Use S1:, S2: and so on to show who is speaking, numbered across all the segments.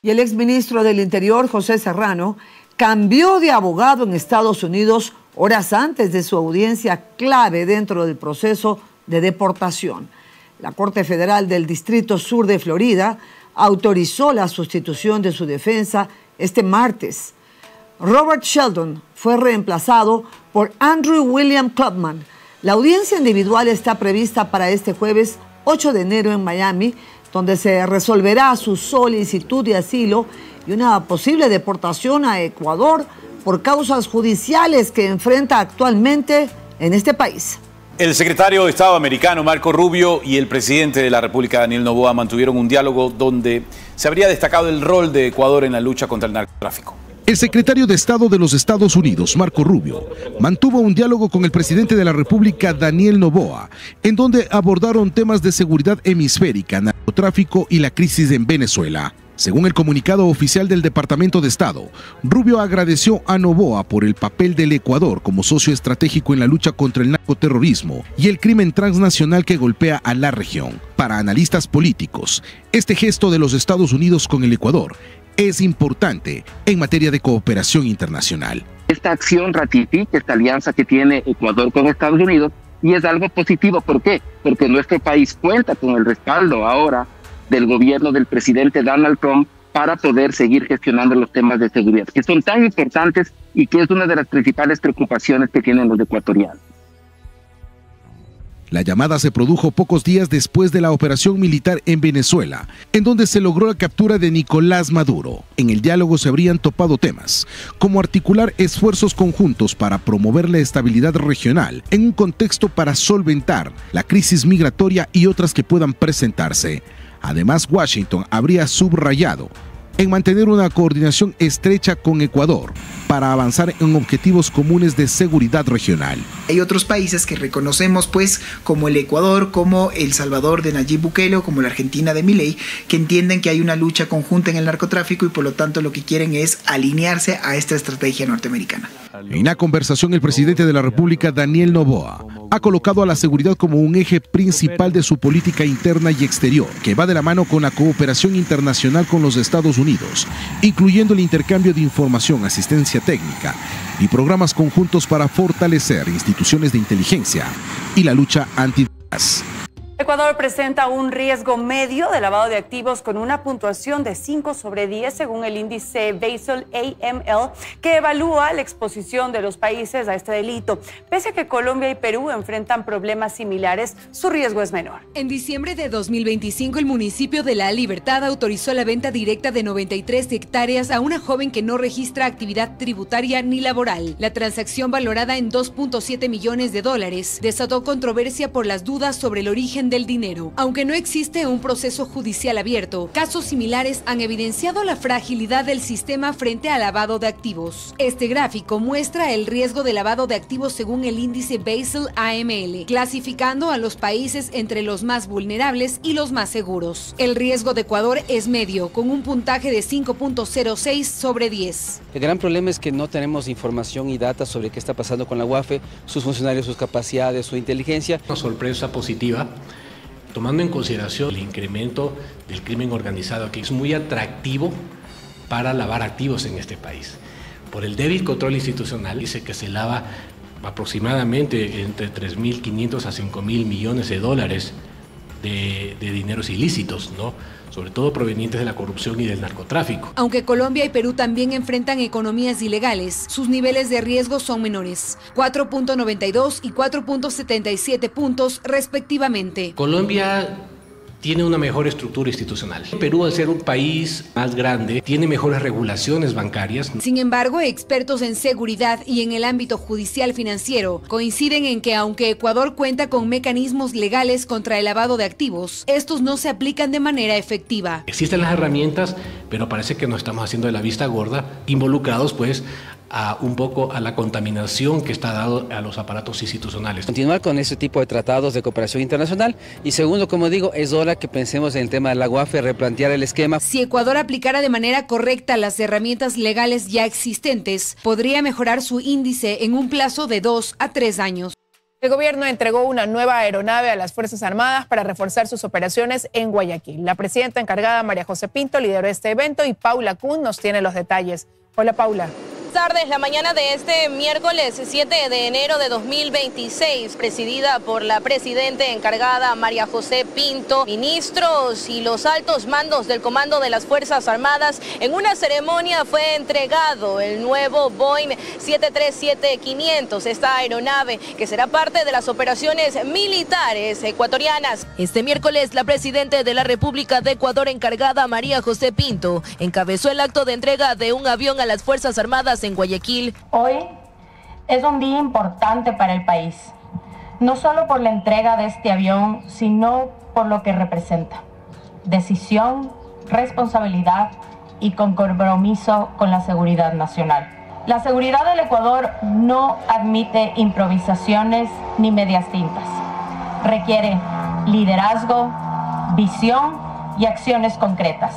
S1: Y el exministro del Interior, José Serrano, cambió de abogado en Estados Unidos horas antes de su audiencia clave dentro del proceso de deportación. La Corte Federal del Distrito Sur de Florida autorizó la sustitución de su defensa este martes. Robert Sheldon fue reemplazado por Andrew William Clubman. La audiencia individual está prevista para este jueves 8 de enero en Miami, donde se resolverá su solicitud de asilo y una posible deportación a Ecuador por causas judiciales que enfrenta actualmente en este país.
S2: El secretario de Estado americano Marco Rubio y el presidente de la República Daniel Noboa mantuvieron un diálogo donde se habría destacado el rol de Ecuador en la lucha contra el narcotráfico.
S3: El secretario de Estado de los Estados Unidos, Marco Rubio, mantuvo un diálogo con el presidente de la República, Daniel Noboa, en donde abordaron temas de seguridad hemisférica, narcotráfico y la crisis en Venezuela. Según el comunicado oficial del Departamento de Estado, Rubio agradeció a Noboa por el papel del Ecuador como socio estratégico en la lucha contra el narcoterrorismo y el crimen transnacional que golpea a la región. Para analistas políticos, este gesto de los Estados Unidos con el Ecuador es importante en materia de cooperación internacional.
S4: Esta acción ratifica esta alianza que tiene Ecuador con Estados Unidos y es algo positivo. ¿Por qué? Porque nuestro país cuenta con el respaldo ahora del gobierno del presidente Donald Trump para poder seguir gestionando los temas de seguridad, que son tan importantes y que es una de las principales preocupaciones que tienen los ecuatorianos.
S3: La llamada se produjo pocos días después de la operación militar en Venezuela, en donde se logró la captura de Nicolás Maduro. En el diálogo se habrían topado temas, como articular esfuerzos conjuntos para promover la estabilidad regional en un contexto para solventar la crisis migratoria y otras que puedan presentarse. Además, Washington habría subrayado en mantener una coordinación estrecha con Ecuador para avanzar en objetivos comunes de seguridad regional.
S5: Hay otros países que reconocemos como el Ecuador, como El Salvador de Nayib Bukele o como la Argentina de Milei, que entienden que hay una lucha conjunta en el narcotráfico y por lo tanto lo que quieren es alinearse a esta estrategia norteamericana.
S3: En la conversación, el presidente de la República, Daniel Noboa, ha colocado a la seguridad como un eje principal de su política interna y exterior, que va de la mano con la cooperación internacional con los Estados Unidos, incluyendo el intercambio de información, asistencia técnica y programas conjuntos para fortalecer instituciones de inteligencia y la lucha antidrogas.
S6: Ecuador presenta un riesgo medio de lavado de activos con una puntuación de 5 sobre 10 según el índice Basel AML, que evalúa la exposición de los países a este delito. Pese a que Colombia y Perú enfrentan problemas similares, su riesgo es menor.
S7: En diciembre de 2025, el municipio de La Libertad autorizó la venta directa de 93 hectáreas a una joven que no registra actividad tributaria ni laboral. La transacción, valorada en $2.7 millones, desató controversia por las dudas sobre el origen del dinero. Aunque no existe un proceso judicial abierto, casos similares han evidenciado la fragilidad del sistema frente al lavado de activos. Este gráfico muestra el riesgo de lavado de activos según el índice Basel AML, clasificando a los países entre los más vulnerables y los más seguros. El riesgo de Ecuador es medio, con un puntaje de 5.06 sobre 10.
S8: El gran problema es que no tenemos información y data sobre qué está pasando con la UAFE, sus funcionarios, sus capacidades, su inteligencia.
S9: Una sorpresa positiva, tomando en consideración el incremento del crimen organizado, que es muy atractivo para lavar activos en este país. Por el débil control institucional, dice que se lava aproximadamente entre 3.500 a 5.000 millones de dólares de dineros ilícitos, ¿no? Sobre todo provenientes de la corrupción y del narcotráfico.
S7: Aunque Colombia y Perú también enfrentan economías ilegales, sus niveles de riesgo son menores, 4.92 y 4.77 puntos respectivamente.
S9: Colombia tiene una mejor estructura institucional. Perú, al ser un país más grande, tiene mejores regulaciones bancarias.
S7: Sin embargo, expertos en seguridad y en el ámbito judicial financiero coinciden en que aunque Ecuador cuenta con mecanismos legales contra el lavado de activos, estos no se aplican de manera efectiva.
S9: Existen las herramientas, pero parece que nos estamos haciendo de la vista gorda, involucrados un poco a la contaminación que está dado a los aparatos institucionales.
S8: Continuar con ese tipo de tratados de cooperación internacional y segundo, como digo, es hora que pensemos en el tema de la UAFE, replantear el esquema.
S7: Si Ecuador aplicara de manera correcta las herramientas legales ya existentes, podría mejorar su índice en un plazo de 2 a 3 años.
S10: El gobierno entregó una nueva aeronave a las Fuerzas Armadas para reforzar sus operaciones en Guayaquil. La presidenta encargada, María José Pinto, lideró este evento y Paula Kuhn nos tiene los detalles. Hola, Paula.
S11: Tardes, la mañana de este miércoles 7 de enero de 2026, presidida por la presidenta encargada María José Pinto, ministros y los altos mandos del Comando de las Fuerzas Armadas, en una ceremonia fue entregado el nuevo Boeing 737-500, esta aeronave que será parte de las operaciones militares ecuatorianas. Este miércoles, la presidenta de la República de Ecuador encargada María José Pinto encabezó el acto de entrega de un avión a las Fuerzas Armadas en Guayaquil.
S12: Hoy es un día importante para el país, no solo por la entrega de este avión, sino por lo que representa: decisión, responsabilidad y compromiso con la seguridad nacional. La seguridad del Ecuador no admite improvisaciones ni medias tintas. Requiere liderazgo, visión y acciones concretas.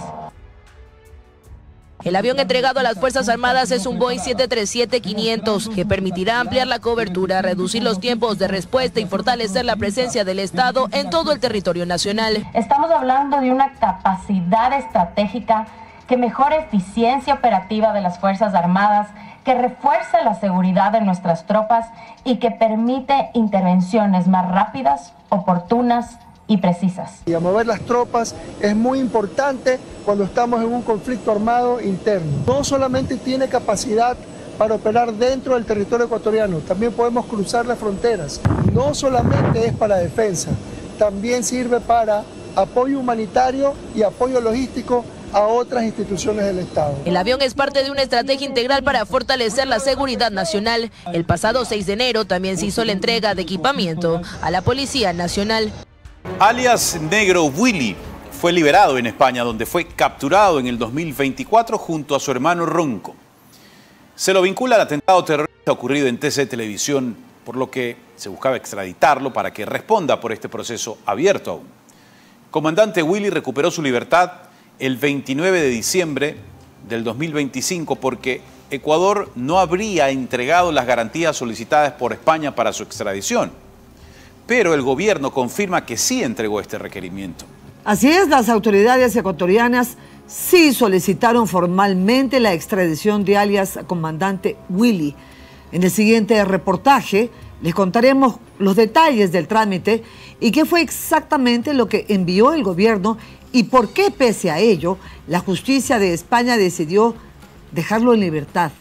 S11: El avión entregado a las Fuerzas Armadas es un Boeing 737-500 que permitirá ampliar la cobertura, reducir los tiempos de respuesta y fortalecer la presencia del Estado en todo el territorio nacional.
S12: Estamos hablando de una capacidad estratégica que mejora eficiencia operativa de las Fuerzas Armadas, que refuerza la seguridad de nuestras tropas y que permite intervenciones más rápidas, oportunas y precisas.
S13: Y a mover las tropas es muy importante cuando estamos en un conflicto armado interno. No solamente tiene capacidad para operar dentro del territorio ecuatoriano, también podemos cruzar las fronteras. No solamente es para defensa, también sirve para apoyo humanitario y apoyo logístico a otras instituciones del Estado.
S11: El avión es parte de una estrategia integral para fortalecer la seguridad nacional. El pasado 6 de enero también se hizo la entrega de equipamiento a la Policía Nacional.
S2: Alias Negro Willy fue liberado en España, donde fue capturado en el 2024 junto a su hermano Ronco. Se lo vincula al atentado terrorista ocurrido en TC Televisión, por lo que se buscaba extraditarlo para que responda por este proceso abierto aún. Comandante Willy recuperó su libertad el 29 de diciembre del 2025 porque Ecuador no habría entregado las garantías solicitadas por España para su extradición. Pero el gobierno confirma que sí entregó este requerimiento.
S1: Así es, las autoridades ecuatorianas sí solicitaron formalmente la extradición de alias comandante Willy. En el siguiente reportaje les contaremos los detalles del trámite y qué fue exactamente lo que envió el gobierno y por qué, pese a ello, la justicia de España decidió dejarlo en libertad.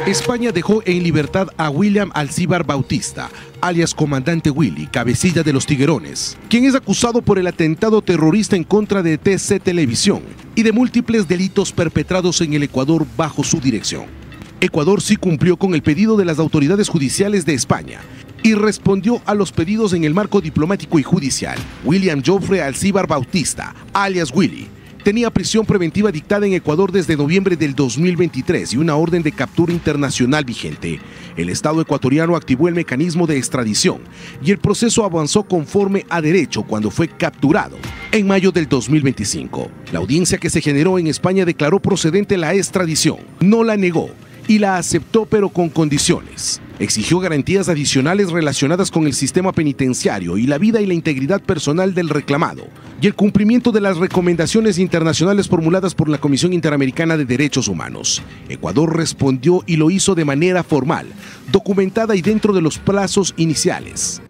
S3: España dejó en libertad a William Alcíbar Bautista, alias Comandante Willy, cabecilla de los Tiguerones, quien es acusado por el atentado terrorista en contra de TC Televisión y de múltiples delitos perpetrados en el Ecuador bajo su dirección. Ecuador sí cumplió con el pedido de las autoridades judiciales de España y respondió a los pedidos en el marco diplomático y judicial. William Joffre Alcíbar Bautista, alias Willy, tenía prisión preventiva dictada en Ecuador desde noviembre del 2023 y una orden de captura internacional vigente. El Estado ecuatoriano activó el mecanismo de extradición y el proceso avanzó conforme a derecho cuando fue capturado en mayo del 2025. La audiencia que se generó en España declaró procedente la extradición, no la negó y la aceptó, pero con condiciones. Exigió garantías adicionales relacionadas con el sistema penitenciario y la vida y la integridad personal del reclamado, y el cumplimiento de las recomendaciones internacionales formuladas por la Comisión Interamericana de Derechos Humanos. Ecuador respondió y lo hizo de manera formal, documentada y dentro de los plazos iniciales.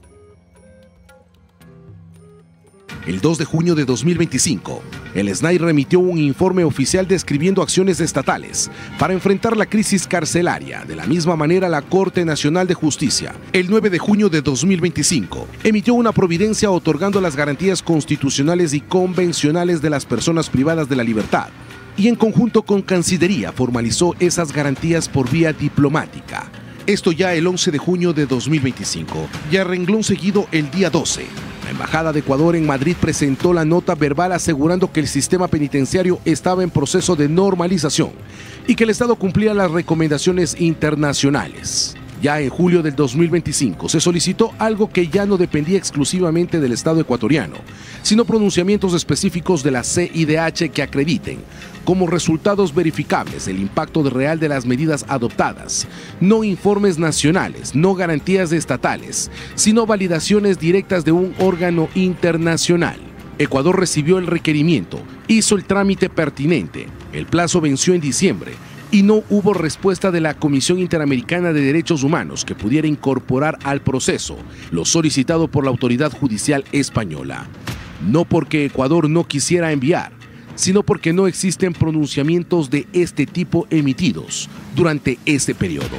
S3: El 2 de junio de 2025, el SNAI remitió un informe oficial describiendo acciones estatales para enfrentar la crisis carcelaria. De la misma manera, la Corte Nacional de Justicia, el 9 de junio de 2025, emitió una providencia otorgando las garantías constitucionales y convencionales de las personas privadas de la libertad, y en conjunto con Cancillería formalizó esas garantías por vía diplomática. Esto ya el 11 de junio de 2025, y a renglón seguido el día 12. La Embajada de Ecuador en Madrid presentó la nota verbal asegurando que el sistema penitenciario estaba en proceso de normalización y que el Estado cumplía las recomendaciones internacionales. Ya en julio del 2025 se solicitó algo que ya no dependía exclusivamente del Estado ecuatoriano, sino pronunciamientos específicos de la CIDH que acrediten, como resultados verificables, el impacto real de las medidas adoptadas, no informes nacionales, no garantías estatales, sino validaciones directas de un órgano internacional. Ecuador recibió el requerimiento, hizo el trámite pertinente, el plazo venció en diciembre y no hubo respuesta de la Comisión Interamericana de Derechos Humanos que pudiera incorporar al proceso lo solicitado por la autoridad judicial española. No porque Ecuador no quisiera enviar, sino porque no existen pronunciamientos de este tipo emitidos durante este periodo.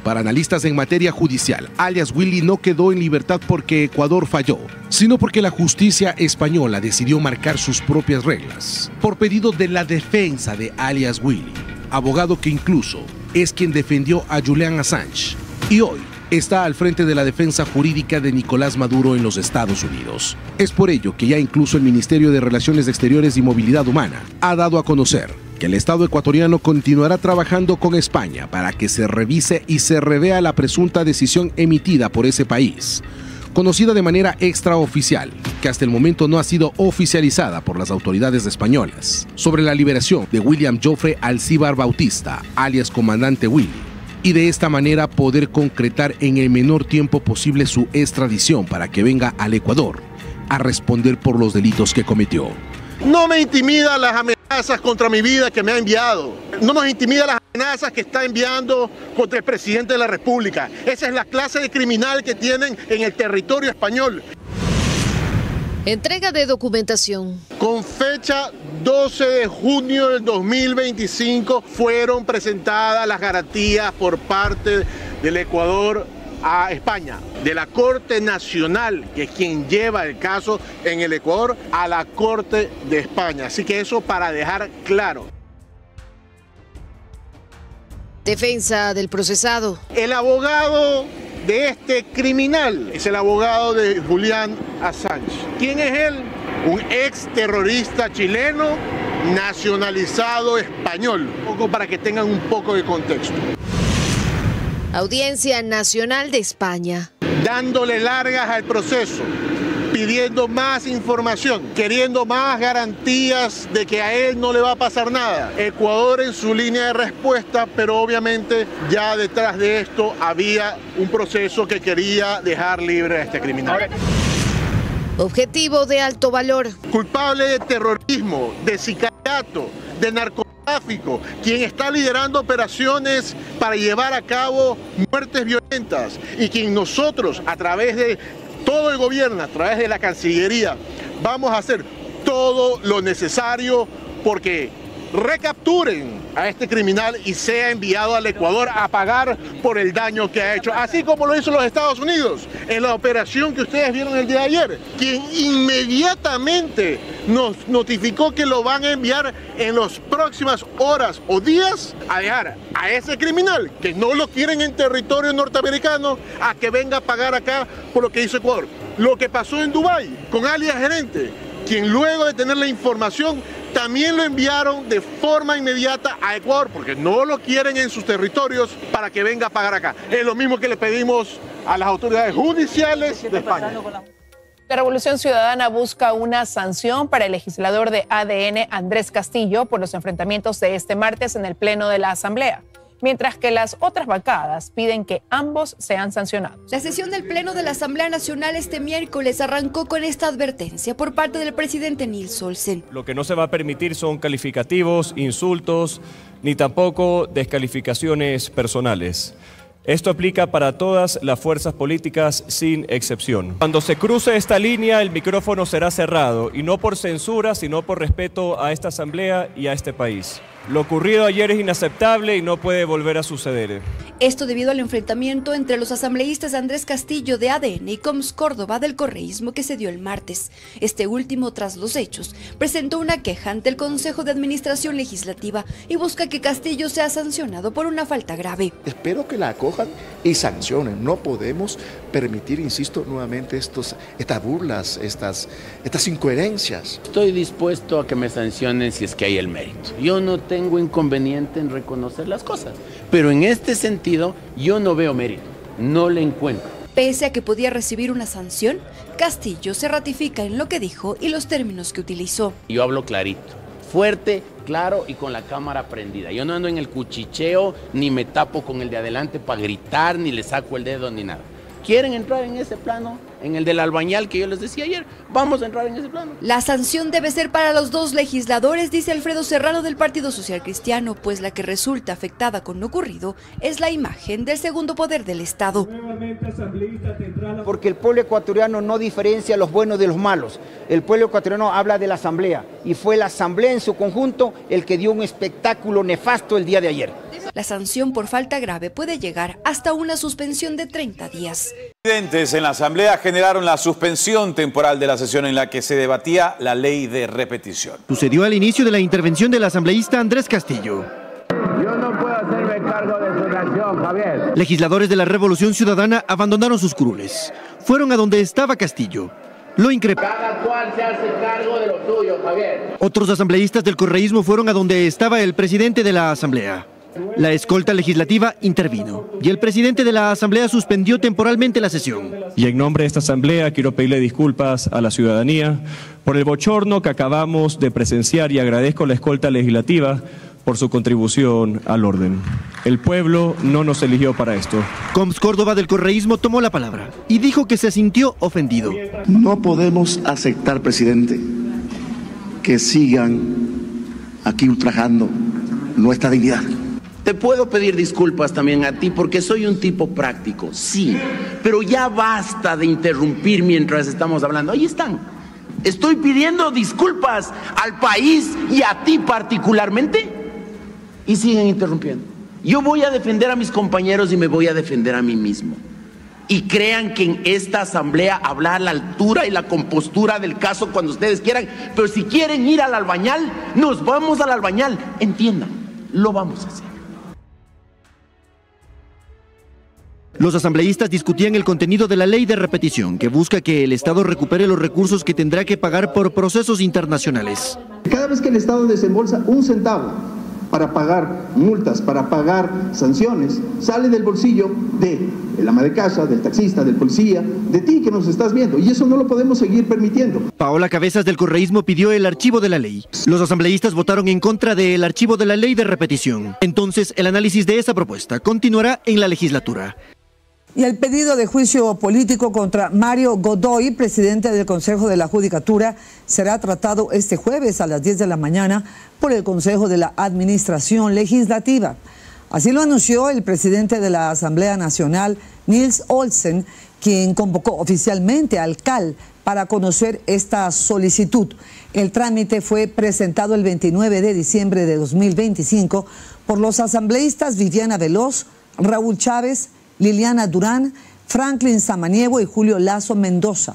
S3: Para analistas en materia judicial, alias Willy no quedó en libertad porque Ecuador falló, sino porque la justicia española decidió marcar sus propias reglas, por pedido de la defensa de alias Willy, abogado que incluso es quien defendió a Julian Assange y hoy está al frente de la defensa jurídica de Nicolás Maduro en los Estados Unidos. Es por ello que ya incluso el Ministerio de Relaciones Exteriores y Movilidad Humana ha dado a conocer que el Estado ecuatoriano continuará trabajando con España para que se revise y se revea la presunta decisión emitida por ese país, conocida de manera extraoficial, que hasta el momento no ha sido oficializada por las autoridades españolas, sobre la liberación de William Joffre Alcíbar Bautista, alias Comandante Willy, y de esta manera poder concretar en el menor tiempo posible su extradición para que venga al Ecuador a responder por los delitos que cometió.
S14: No me intimidan las amenazas contra mi vida que me ha enviado. No nos intimidan las amenazas que está enviando contra el presidente de la República. Esa es la clase de criminal que tienen en el territorio español.
S11: Entrega de documentación.
S14: Con fecha 12 de junio del 2025 fueron presentadas las garantías por parte del Ecuador a España, de la Corte Nacional, que es quien lleva el caso en el Ecuador, a la Corte de España. Así que eso para dejar claro.
S11: Defensa del procesado.
S14: El abogado de este criminal es el abogado de Julian Assange. ¿Quién es él? Un ex terrorista chileno nacionalizado español. Un poco para que tengan un poco de contexto.
S11: Audiencia Nacional de España.
S14: Dándole largas al proceso, pidiendo más información, queriendo más garantías de que a él no le va a pasar nada. Ecuador en su línea de respuesta, pero obviamente ya detrás de esto había un proceso que quería dejar libre a este criminal.
S11: Objetivo de alto valor.
S14: Culpable de terrorismo, de sicariato, de narcotráfico, quien está liderando operaciones para llevar a cabo muertes violentas y quien nosotros a través de todo el gobierno, a través de la Cancillería, vamos a hacer todo lo necesario porque recapturen a este criminal y sea enviado al Ecuador a pagar por el daño que ha hecho, así como lo hizo los Estados Unidos en la operación que ustedes vieron el día de ayer, quien inmediatamente nos notificó que lo van a enviar en las próximas horas o días a dejar a ese criminal que no lo quieren en territorio norteamericano a que venga a pagar acá por lo que hizo Ecuador. Lo que pasó en Dubái con alias Gerente, quien luego de tener la información también lo enviaron de forma inmediata a Ecuador porque no lo quieren en sus territorios para que venga a pagar acá. Es lo mismo que le pedimos a las autoridades judiciales de España.
S10: La Revolución Ciudadana busca una sanción para el legislador de ADN Andrés Castillo por los enfrentamientos de este martes en el Pleno de la Asamblea, mientras que las otras bancadas piden que ambos sean sancionados.
S15: La sesión del Pleno de la Asamblea Nacional este miércoles arrancó con esta advertencia por parte del presidente Nils Olsen.
S16: Lo que no se va a permitir son calificativos, insultos, ni tampoco descalificaciones personales. Esto aplica para todas las fuerzas políticas sin excepción. Cuando se cruce esta línea, el micrófono será cerrado, y no por censura, sino por respeto a esta asamblea y a este país. Lo ocurrido ayer es inaceptable y no puede volver a suceder.
S15: Esto debido al enfrentamiento entre los asambleístas Andrés Castillo de ADN y Coms Córdoba del correísmo que se dio el martes. Este último, tras los hechos, presentó una queja ante el Consejo de Administración Legislativa y busca que Castillo sea sancionado por una falta grave.
S17: Espero que la acojan y sancionen. No podemos permitir, insisto, nuevamente estas burlas, estas incoherencias.
S18: Estoy dispuesto a que me sancionen si es que hay el mérito. Yo no tengo inconveniente en reconocer las cosas, pero en este sentido yo no veo mérito. No le encuentro.
S15: Pese a que podía recibir una sanción, Castillo se ratifica en lo que dijo y los términos que utilizó.
S18: Yo hablo clarito, fuerte, claro y con la cámara prendida. Yo no ando en el cuchicheo, ni me tapo con el de adelante para gritar, ni le saco el dedo, ni nada. ¿Quieren entrar en ese plano? En el del albañal que yo les decía ayer, vamos a entrar en ese plano.
S15: La sanción debe ser para los dos legisladores, dice Alfredo Serrano del Partido Social Cristiano, pues la que resulta afectada con lo ocurrido es la imagen del segundo poder del Estado.
S19: Porque el pueblo ecuatoriano no diferencia los buenos de los malos. El pueblo ecuatoriano habla de la Asamblea y fue la Asamblea en su conjunto el que dio un espectáculo nefasto el día de ayer.
S15: La sanción por falta grave puede llegar hasta una suspensión de 30 días.
S2: Presidentes en la Asamblea generaron la suspensión temporal de la sesión en la que se debatía la ley de repetición.
S20: Sucedió al inicio de la intervención del asambleísta Andrés Castillo.
S21: Yo no puedo hacerme cargo de su nación, Javier.
S20: Legisladores de la Revolución Ciudadana abandonaron sus curules. Fueron a donde estaba Castillo. Lo increpó.
S21: Cada cual se hace cargo de lo suyo, Javier.
S20: Otros asambleístas del correísmo fueron a donde estaba el presidente de la Asamblea. La escolta legislativa intervino y el presidente de la Asamblea suspendió temporalmente la sesión.
S16: Y en nombre de esta Asamblea quiero pedirle disculpas a la ciudadanía por el bochorno que acabamos de presenciar y agradezco a la escolta legislativa por su contribución al orden. El pueblo no nos eligió para esto.
S20: Coms Córdoba del correísmo tomó la palabra y dijo que se sintió ofendido.
S22: No podemos aceptar, presidente, que sigan aquí ultrajando nuestra dignidad.
S18: Te puedo pedir disculpas también a ti porque soy un tipo práctico, sí, pero ya basta de interrumpir mientras estamos hablando. Ahí están. Estoy pidiendo disculpas al país y a ti particularmente y siguen interrumpiendo. Yo voy a defender a mis compañeros y me voy a defender a mí mismo. Y crean que en esta asamblea hablar a la altura y la compostura del caso cuando ustedes quieran, pero si quieren ir al albañal, nos vamos al albañal. Entiendan, lo vamos a hacer.
S20: Los asambleístas discutían el contenido de la ley de repetición, que busca que el Estado recupere los recursos que tendrá que pagar por procesos internacionales.
S23: Cada vez que el Estado desembolsa un centavo para pagar multas, para pagar sanciones, sale del bolsillo de el ama de casa, del taxista, del policía, de ti que nos estás viendo, y eso no lo podemos seguir permitiendo.
S20: Paola Cabezas del correísmo pidió el archivo de la ley. Los asambleístas votaron en contra del archivo de la ley de repetición. Entonces, el análisis de esa propuesta continuará en la legislatura.
S1: Y el pedido de juicio político contra Mario Godoy, presidente del Consejo de la Judicatura, será tratado este jueves a las 10 de la mañana por el Consejo de la Administración Legislativa. Así lo anunció el presidente de la Asamblea Nacional, Nils Olsen, quien convocó oficialmente al CAL para conocer esta solicitud. El trámite fue presentado el 29 de diciembre de 2025 por los asambleístas Viviana Veloz, Raúl Chávez, Liliana Durán, Franklin Samaniego y Julio Lazo Mendoza.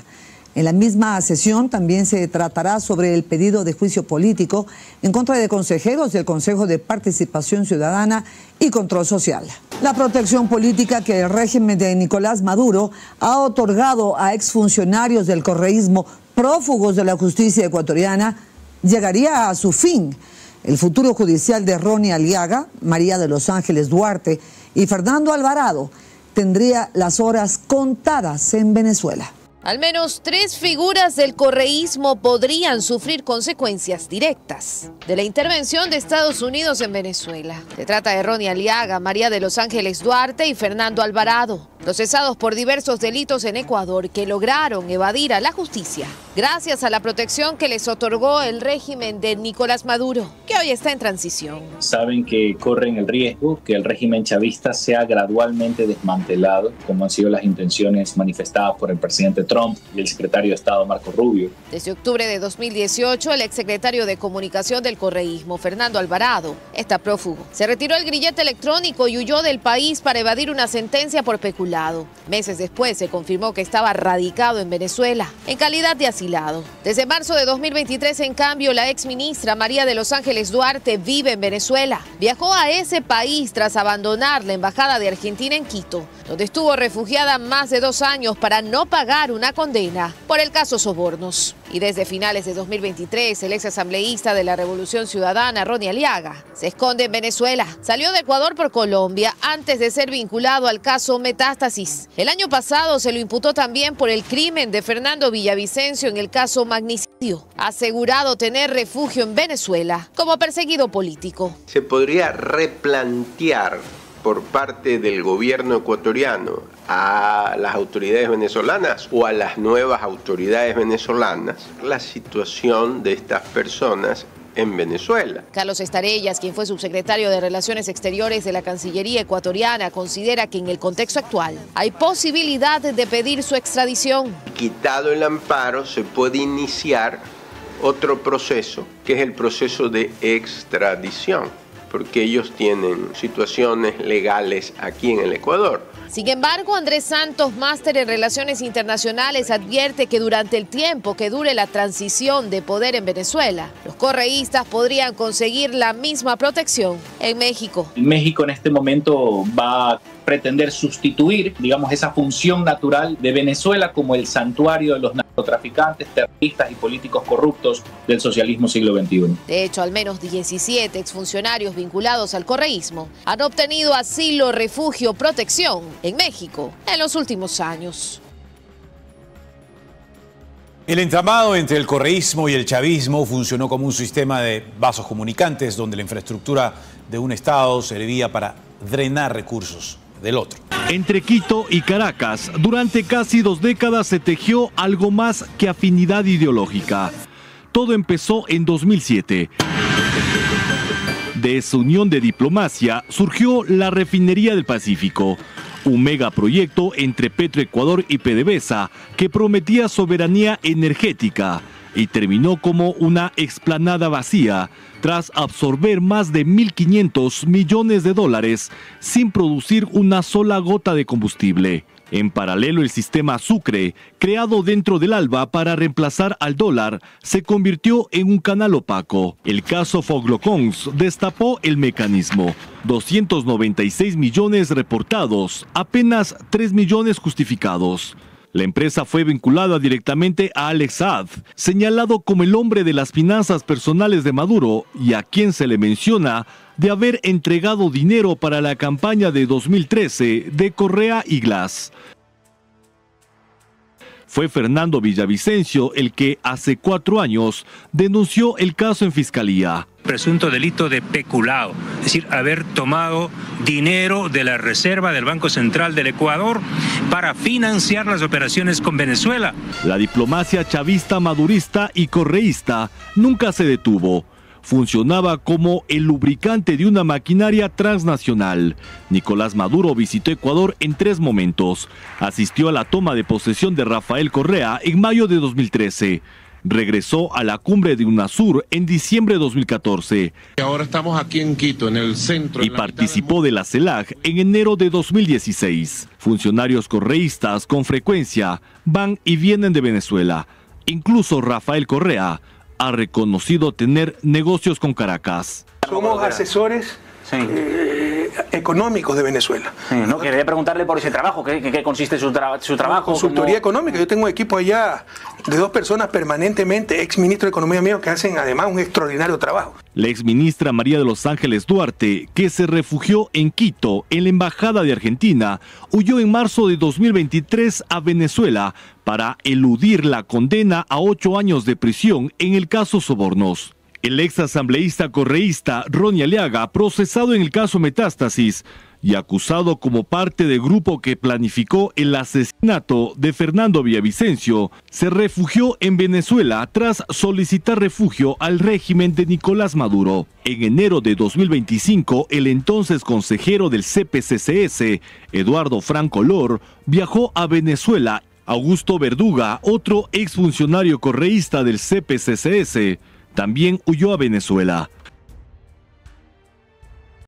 S1: En la misma sesión también se tratará sobre el pedido de juicio político en contra de consejeros del Consejo de Participación Ciudadana y Control Social. La protección política que el régimen de Nicolás Maduro ha otorgado a exfuncionarios del correísmo prófugos de la justicia ecuatoriana llegaría a su fin. El futuro judicial de Ronnie Aliaga, María de los Ángeles Duarte y Fernando Alvarado tendría las horas contadas en Venezuela.
S11: Al menos 3 figuras del correísmo podrían sufrir consecuencias directas de la intervención de Estados Unidos en Venezuela. Se trata de Ronnie Aliaga, María de los Ángeles Duarte y Fernando Alvarado, procesados por diversos delitos en Ecuador que lograron evadir a la justicia gracias a la protección que les otorgó el régimen de Nicolás Maduro, que hoy está en transición.
S24: Saben que corren el riesgo que el régimen chavista sea gradualmente desmantelado, como han sido las intenciones manifestadas por el presidente Trump y el secretario de Estado Marco Rubio.
S11: Desde octubre de 2018, el exsecretario de Comunicación del correísmo, Fernando Alvarado, está prófugo. Se retiró el grillete electrónico y huyó del país para evadir una sentencia por peculado. Meses después se confirmó que estaba radicado en Venezuela en calidad de asistente. asilado. Desde marzo de 2023, en cambio, la exministra María de Los Ángeles Duarte vive en Venezuela. Viajó a ese país tras abandonar la embajada de Argentina en Quito, donde estuvo refugiada más de 2 años para no pagar una condena por el caso Sobornos. Y desde finales de 2023, el exasambleísta de la Revolución Ciudadana, Ronnie Aliaga, se esconde en Venezuela. Salió de Ecuador por Colombia antes de ser vinculado al caso Metástasis. El año pasado se lo imputó también por el crimen de Fernando Villavicencio en el caso Magnicidio. Ha asegurado tener refugio en Venezuela como perseguido político.
S4: Se podría replantear por parte del gobierno ecuatoriano a las autoridades venezolanas o a las nuevas autoridades venezolanas la situación de estas personas en Venezuela.
S11: Carlos Estarellas, quien fue subsecretario de Relaciones Exteriores de la Cancillería ecuatoriana, considera que en el contexto actual hay posibilidad de pedir su extradición.
S4: Quitado el amparo, se puede iniciar otro proceso, que es el proceso de extradición, porque ellos tienen situaciones legales aquí en el Ecuador.
S11: Sin embargo, Andrés Santos, máster en Relaciones Internacionales, advierte que durante el tiempo que dure la transición de poder en Venezuela, los correístas podrían conseguir la misma protección en México.
S24: México en este momento va a pretender sustituir, digamos, esa función natural de Venezuela como el santuario de los narcotraficantes, terroristas y políticos corruptos del socialismo siglo XXI.
S11: De hecho, al menos 17 exfuncionarios vinculados al correísmo han obtenido asilo, refugio, protección en México en los últimos años.
S2: El entramado entre el correísmo y el chavismo funcionó como un sistema de vasos comunicantes donde la infraestructura de un estado servía para drenar recursos del otro.
S3: Entre Quito y Caracas, durante casi 2 décadas se tejió algo más que afinidad ideológica. Todo empezó en 2007. De esa unión de diplomacia surgió la Refinería del Pacífico, un megaproyecto entre Petroecuador y PDVSA que prometía soberanía energética y terminó como una explanada vacía tras absorber más de $1.500 millones sin producir una sola gota de combustible. En paralelo, el sistema Sucre, creado dentro del ALBA para reemplazar al dólar, se convirtió en un canal opaco. El caso Foglocons destapó el mecanismo. 296 millones reportados, apenas 3 millones justificados. La empresa fue vinculada directamente a Alex Saad, señalado como el hombre de las finanzas personales de Maduro y a quien se le menciona de haber entregado dinero para la campaña de 2013 de Correa y Glass. Fue Fernando Villavicencio el que hace 4 años denunció el caso en fiscalía.
S5: Presunto delito de peculado, es decir, haber tomado dinero de la reserva del Banco Central del Ecuador para financiar las operaciones con Venezuela.
S3: La diplomacia chavista, madurista y correísta nunca se detuvo. Funcionaba como el lubricante de una maquinaria transnacional. Nicolás Maduro visitó Ecuador en 3 momentos. Asistió a la toma de posesión de Rafael Correa en mayo de 2013. Regresó a la cumbre de UNASUR en diciembre de 2014.
S6: Ahora estamos aquí en Quito, en el centro.
S3: Y participó de la CELAC en enero de 2016. Funcionarios correístas con frecuencia van y vienen de Venezuela. Incluso Rafael Correa ha reconocido tener negocios con Caracas.
S9: Somos asesores económicos de Venezuela.
S25: Sí, no, quería preguntarle por ese trabajo, ¿qué consiste su trabajo?
S9: Consultoría económica. Yo tengo un equipo allá de 2 personas permanentemente, ex ministro de Economía mío, que hacen además un extraordinario trabajo.
S3: La ex ministra María de Los Ángeles Duarte, que se refugió en Quito, en la Embajada de Argentina, huyó en marzo de 2023 a Venezuela para eludir la condena a 8 años de prisión en el caso Sobornos. El ex asambleísta correísta Ronnie Aliaga, procesado en el caso Metástasis y acusado como parte del grupo que planificó el asesinato de Fernando Villavicencio, se refugió en Venezuela tras solicitar refugio al régimen de Nicolás Maduro. En enero de 2025, el entonces consejero del CPCCS, Eduardo Franco Lor, viajó a Venezuela. Augusto Verduga, otro exfuncionario correísta del CPCCS, también huyó a Venezuela.